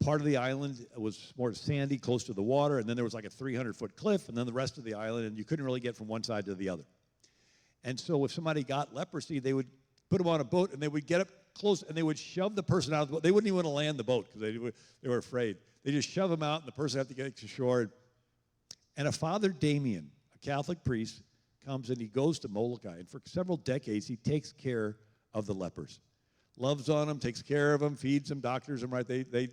part of the island was more sandy, close to the water, and then there was like a 300-foot cliff, and then the rest of the island, and you couldn't really get from one side to the other. And so if somebody got leprosy, they would put them on a boat, and they would get up close, and they would shove the person out of the boat. They wouldn't even want to land the boat because they were afraid. They just shove them out, and the person had to get to shore. And a Father Damien, a Catholic priest, comes and he goes to Molokai, and for several decades he takes care of the lepers, loves on them, takes care of them, feeds them, doctors them, right? They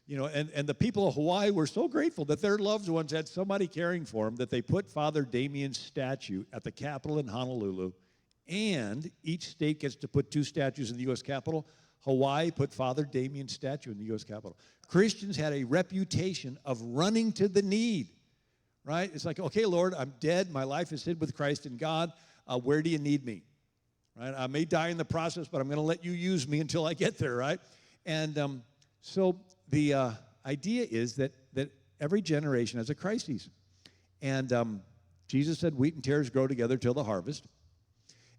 and the people of Hawaii were so grateful that their loved ones had somebody caring for them that they put Father Damien's statue at the Capitol in Honolulu, and each state gets to put 2 statues in the U.S. Capitol. Hawaii put Father Damien's statue in the U.S. Capitol. Christians had a reputation of running to the need. Right? It's like, okay, Lord, I'm dead. My life is hid with Christ in God. Where do you need me? Right? I may die in the process, but I'm going to let you use me until I get there, right? And so the idea is that every generation has a crisis. And Jesus said, wheat and tares grow together till the harvest.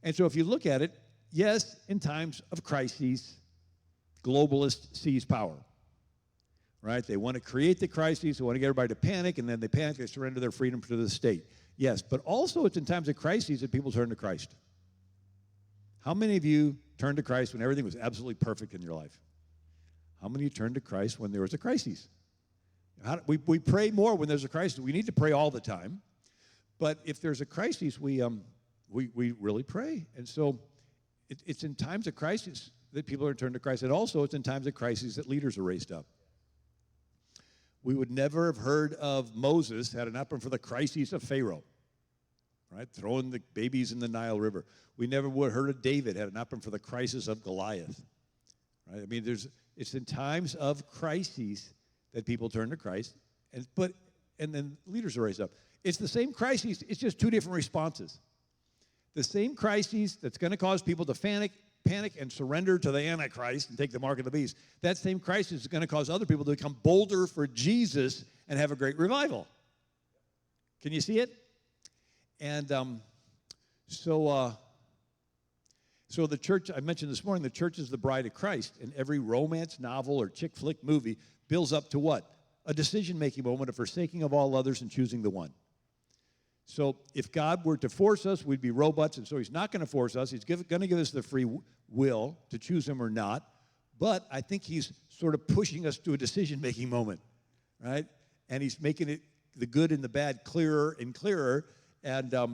And so if you look at it, yes, in times of crises, globalists seize power. Right? They want to create the crises. They want to get everybody to panic, and then they panic. They surrender their freedom to the state. Yes, but also it's in times of crises that people turn to Christ. How many of you turned to Christ when everything was absolutely perfect in your life? How many of you turned to Christ when there was a crisis? We pray more when there's a crisis. We need to pray all the time. But if there's a crisis, we really pray. And so it's in times of crisis that people are turned to Christ. And also it's in times of crisis that leaders are raised up. We would never have heard of Moses had it not been for the crises of Pharaoh, right? Throwing the babies in the Nile River. We never would have heard of David had it not been for the crisis of Goliath, right? I mean, it's in times of crises that people turn to Christ, and then leaders are raised up. It's the same crises, it's just 2 different responses. The same crises that's going to cause people to panic and surrender to the Antichrist and take the mark of the beast. That same crisis is going to cause other people to become bolder for Jesus and have a great revival. Can you see it? And so the church, I mentioned this morning, the church is the bride of Christ. And every romance novel or chick flick movie builds up to what? A decision-making moment of forsaking of all others and choosing the one. So if God were to force us, we'd be robots, and so he's not going to force us. He's going to give us the free will to choose him or not. But I think he's sort of pushing us to a decision-making moment, right? And he's making it, the good and the bad, clearer and clearer. And I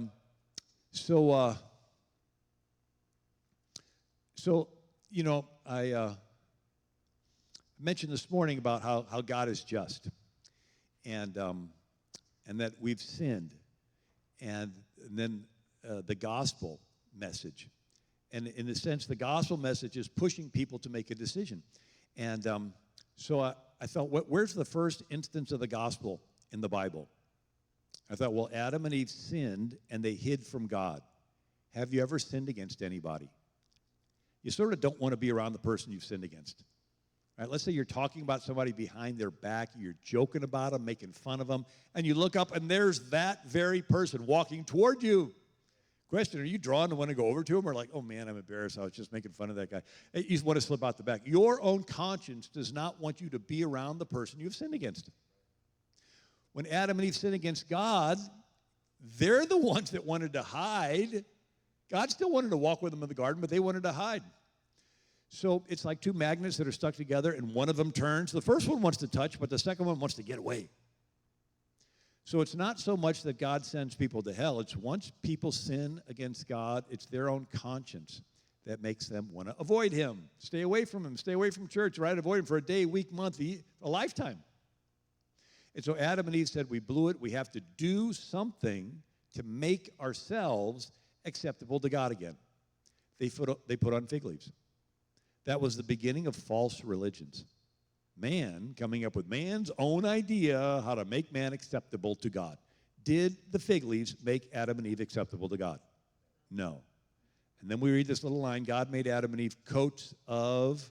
mentioned this morning about how God is just, and that we've sinned. And then the gospel message. And in a sense, the gospel message is pushing people to make a decision. And so I thought, where's the first instance of the gospel in the Bible? I thought, well, Adam and Eve sinned, and they hid from God. Have you ever sinned against anybody? You sort of don't want to be around the person you've sinned against. Right, let's say you're talking about somebody behind their back, you're joking about them, making fun of them, and you look up and there's that very person walking toward you. Question, are you drawn to want to go over to him, or like, oh man, I'm embarrassed, I was just making fun of that guy. You just want to slip out the back. Your own conscience does not want you to be around the person you've sinned against. When Adam and Eve sinned against God, they're the ones that wanted to hide. God still wanted to walk with them in the garden, but they wanted to hide. So it's like 2 magnets that are stuck together, and one of them turns. The first one wants to touch, but the second one wants to get away. So it's not so much that God sends people to hell. It's once people sin against God, it's their own conscience that makes them want to avoid him, stay away from him, stay away from church, right? Avoid him for a day, week, month, a lifetime. And so Adam and Eve said, we blew it. We have to do something to make ourselves acceptable to God again. They put on fig leaves. That was the beginning of false religions. Man coming up with man's own idea how to make man acceptable to God. Did the fig leaves make Adam and Eve acceptable to God? No. And then we read this little line, God made Adam and Eve coats of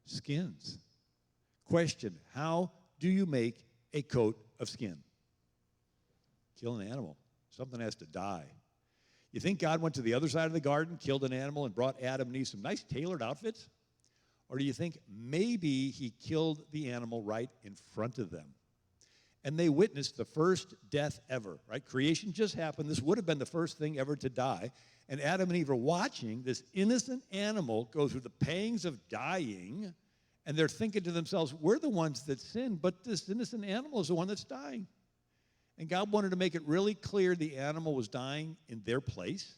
skins. Question, how do you make a coat of skin? Kill an animal. Something has to die. You think God went to the other side of the garden, killed an animal, and brought Adam and Eve some nice tailored outfits? Or do you think maybe he killed the animal right in front of them? And they witnessed the first death ever, right? Creation just happened. This would have been the first thing ever to die. And Adam and Eve are watching this innocent animal go through the pangs of dying, and they're thinking to themselves, we're the ones that sinned, but this innocent animal is the one that's dying. And God wanted to make it really clear the animal was dying in their place,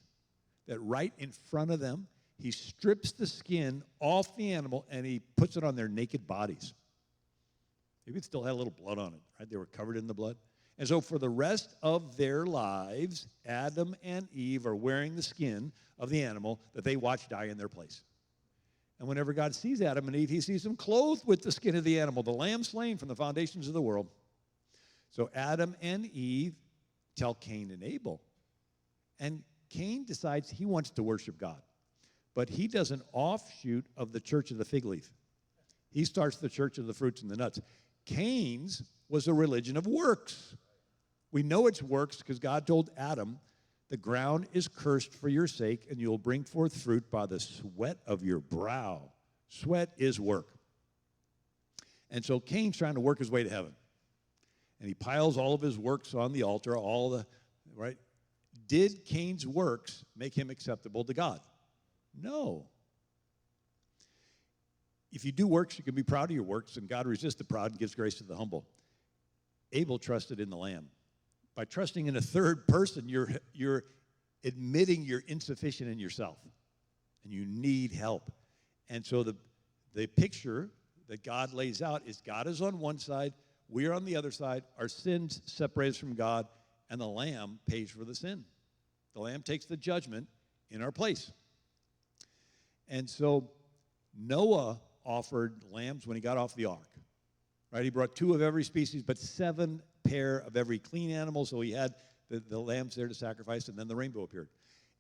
that right in front of them, he strips the skin off the animal and he puts it on their naked bodies. Maybe it still had a little blood on it, right? They were covered in the blood. And so for the rest of their lives, Adam and Eve are wearing the skin of the animal that they watched die in their place. And whenever God sees Adam and Eve, he sees them clothed with the skin of the animal, the lamb slain from the foundations of the world. So Adam and Eve tell Cain and Abel. And Cain decides he wants to worship God. But he does an offshoot of the church of the fig leaf. He starts the church of the fruits and the nuts. Cain's was a religion of works. We know it's works because God told Adam, the ground is cursed for your sake, and you'll bring forth fruit by the sweat of your brow. Sweat is work. And so Cain's trying to work his way to heaven. And he piles all of his works on the altar, right? Did Cain's works make him acceptable to God? No. If you do works, you can be proud of your works, and God resists the proud and gives grace to the humble. Abel trusted in the Lamb. By trusting in a third person, you're admitting you're insufficient in yourself, and you need help. And so the picture that God lays out is God is on one side, we are on the other side, our sins separate us from God, and the Lamb pays for the sin. The Lamb takes the judgment in our place. And so Noah offered lambs when he got off the ark. Right? He brought 2 of every species, but 7 pair of every clean animal, so he had the lambs there to sacrifice, and then the rainbow appeared.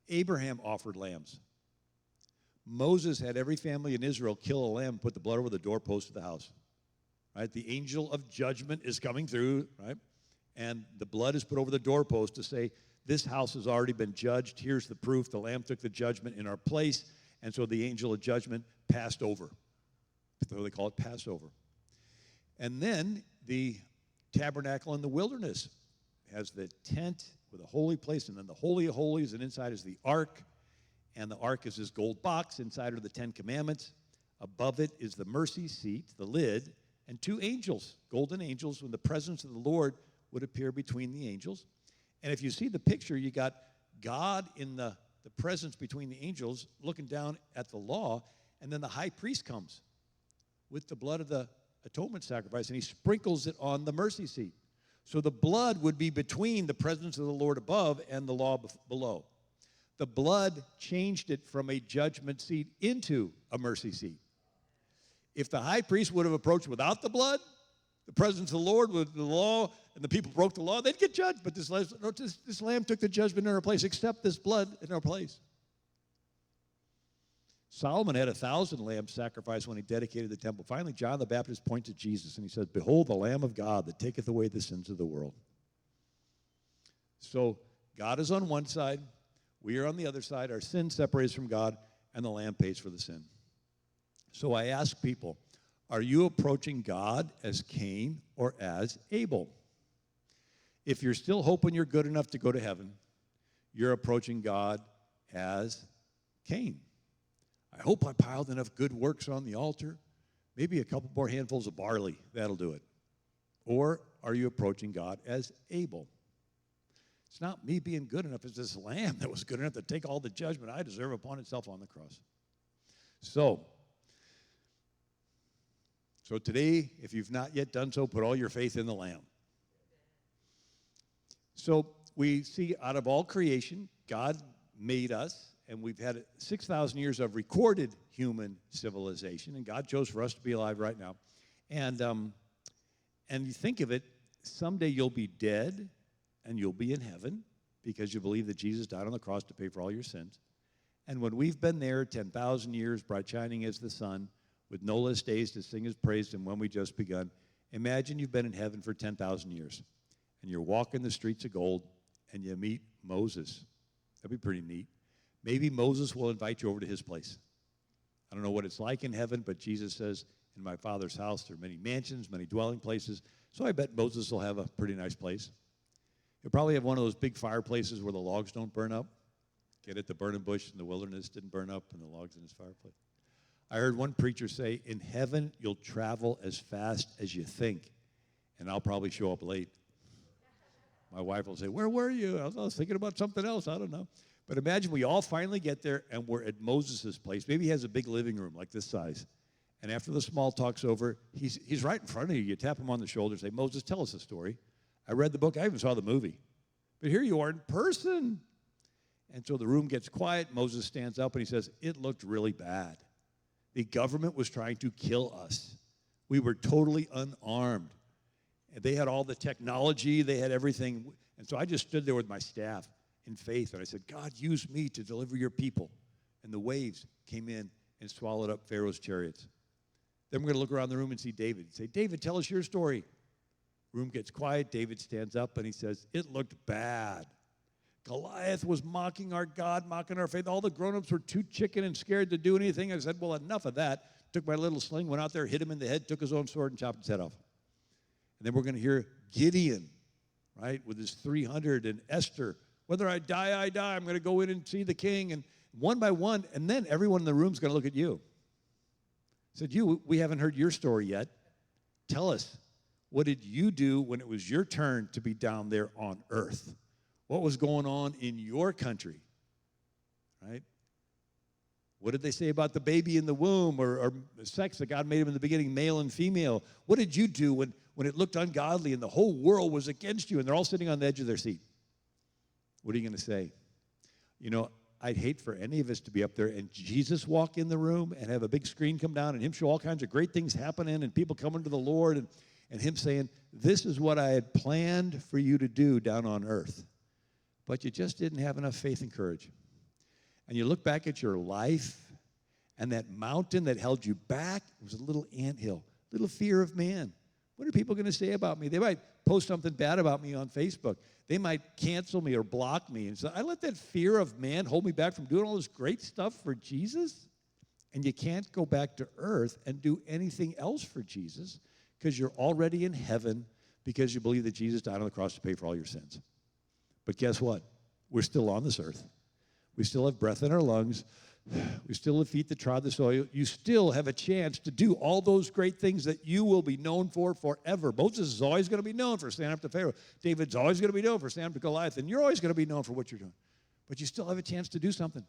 Abraham offered lambs. Moses had every family in Israel kill a lamb and put the blood over the doorpost of the house. Right? The angel of judgment is coming through, right? And the blood is put over the doorpost to say, this house has already been judged. Here's the proof. The lamb took the judgment in our place, and so the angel of judgment passed over. So they call it Passover. And then the tabernacle in the wilderness has the tent with a holy place, and then the Holy of Holies, and inside is the ark. And the ark is this gold box. Inside are the 10 commandments. Above it is the mercy seat, the lid, and 2 angels, golden angels, when the presence of the Lord would appear between the angels. And if you see the picture, you got God in the presence between the angels looking down at the law, and then the high priest comes with the blood of the atonement sacrifice, and he sprinkles it on the mercy seat. So the blood would be between the presence of the Lord above and the law below. The blood changed it from a judgment seat into a mercy seat. If the high priest would have approached without the blood, the presence of the Lord with the law, and the people broke the law, they'd get judged. But this lamb took the judgment in our place, except this blood in our place. Solomon had 1,000 lambs sacrificed when he dedicated the temple. Finally, John the Baptist points to Jesus, and he says, behold, the Lamb of God that taketh away the sins of the world. So God is on one side, we are on the other side. Our sin separates from God, and the Lamb pays for the sin. So I ask people, are you approaching God as Cain or as Abel? If you're still hoping you're good enough to go to heaven, you're approaching God as Cain. I hope I piled enough good works on the altar. Maybe a couple more handfuls of barley. That'll do it. Or are you approaching God as Abel? It's not me being good enough. It's this lamb that was good enough to take all the judgment I deserve upon itself on the cross. So today, if you've not yet done so, put all your faith in the Lamb. So we see out of all creation, God made us, and we've had 6,000 years of recorded human civilization, and God chose for us to be alive right now. And you think of it, someday you'll be dead, and you'll be in heaven because you believe that Jesus died on the cross to pay for all your sins. And when we've been there 10,000 years, bright shining as the sun, with no less days to sing his praise than when we just begun, imagine you've been in heaven for 10,000 years, and you're walking the streets of gold, and you meet Moses. That'd be pretty neat. Maybe Moses will invite you over to his place. I don't know what it's like in heaven, but Jesus says, in my Father's house there are many mansions, many dwelling places. So I bet Moses will have a pretty nice place. He'll probably have one of those big fireplaces where the logs don't burn up. Get it? The burning bush in the wilderness didn't burn up, and the logs in his fireplace. I heard one preacher say, in heaven you'll travel as fast as you think, and I'll probably show up late. My wife will say, where were you? I was thinking about something else. I don't know. But imagine we all finally get there, and we're at Moses' place. Maybe he has a big living room like this size. And after the small talk's over, he's right in front of you. You tap him on the shoulder and say, Moses, tell us a story. I read the book. I even saw the movie. But here you are in person. And so the room gets quiet. Moses stands up, and he says, it looked really bad. The government was trying to kill us. We were totally unarmed. And they had all the technology. They had everything. And so I just stood there with my staff in faith, and I said, God, use me to deliver your people. And the waves came in and swallowed up Pharaoh's chariots. Then we're going to look around the room and see David. Say, David, tell us your story. Room gets quiet. David stands up, and he says, it looked bad. Goliath was mocking our God, mocking our faith. All the grown-ups were too chicken and scared to do anything. I said, well, enough of that. Took my little sling, went out there, hit him in the head, took his own sword, and chopped his head off. And then we're going to hear Gideon, right, with his 300, and Esther. Whether I die, I die. I'm going to go in and see the king. And one by one, and then everyone in the room is going to look at you. Said, we haven't heard your story yet. Tell us, what did you do when it was your turn to be down there on earth? What was going on in your country, right? What did they say about the baby in the womb, or sex that God made him in the beginning, male and female? What did you do when it looked ungodly and the whole world was against you and they're all sitting on the edge of their seat? What are you going to say? You know, I'd hate for any of us to be up there and Jesus walk in the room and have a big screen come down and him show all kinds of great things happening and people coming to the Lord and him saying, this is what I had planned for you to do down on earth. But you just didn't have enough faith and courage. And you look back at your life, and that mountain that held you back was a little anthill, little fear of man. What are people going to say about me? They might post something bad about me on Facebook. They might cancel me or block me. And so I let that fear of man hold me back from doing all this great stuff for Jesus. And you can't go back to earth and do anything else for Jesus because you're already in heaven because you believe that Jesus died on the cross to pay for all your sins. But guess what? We're still on this earth. We still have breath in our lungs. We still have feet that trod the soil. You still have a chance to do all those great things that you will be known for forever. Moses is always going to be known for standing up to Pharaoh. David's always going to be known for standing up to Goliath. And you're always going to be known for what you're doing. But you still have a chance to do something.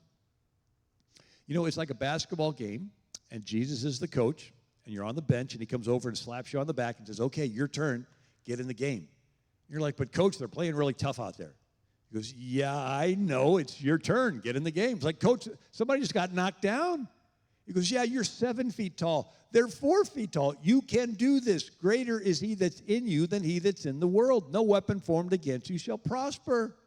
You know, it's like a basketball game, and Jesus is the coach, and you're on the bench, and he comes over and slaps you on the back and says, okay, your turn. Get in the game. You're like, but coach, they're playing really tough out there. He goes, yeah, I know. It's your turn. Get in the game. It's like, coach, somebody just got knocked down. He goes, yeah, you're 7 feet tall. They're 4 feet tall. You can do this. Greater is he that's in you than he that's in the world. No weapon formed against you shall prosper.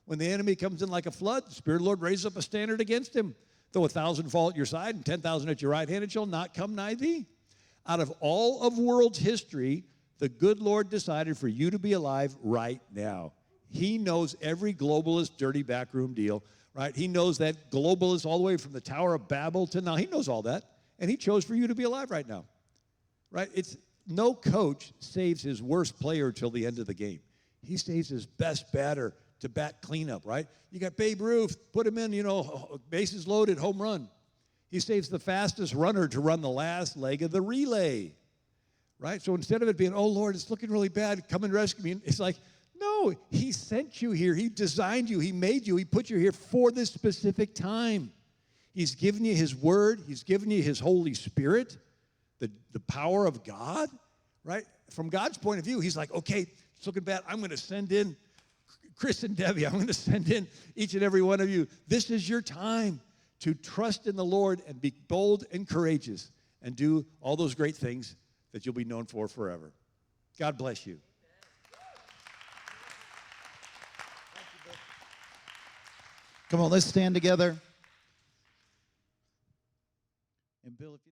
When the enemy comes in like a flood, the Spirit of the Lord raises up a standard against him. Though 1,000 fall at your side and 10,000 at your right hand, it shall not come nigh thee. Out of all of world's history, the good Lord decided for you to be alive right now. He knows every globalist dirty backroom deal, right? He knows that globalist all the way from the Tower of Babel to now. He knows all that. And he chose for you to be alive right now, right? It's no coach saves his worst player till the end of the game. He saves his best batter to bat cleanup, right? You got Babe Ruth, put him in, bases loaded, home run. He saves the fastest runner to run the last leg of the relay, right? So instead of it being, oh, Lord, it's looking really bad, come and rescue me, it's like, no, he sent you here. He designed you. He made you. He put you here for this specific time. He's given you his word. He's given you his Holy Spirit, the power of God, right? From God's point of view, he's like, okay, it's looking bad. I'm going to send in Chris and Debbie. I'm going to send in each and every one of you. This is your time to trust in the Lord and be bold and courageous and do all those great things that you'll be known for forever. God bless you. Come on, let's stand together. And Bill, if you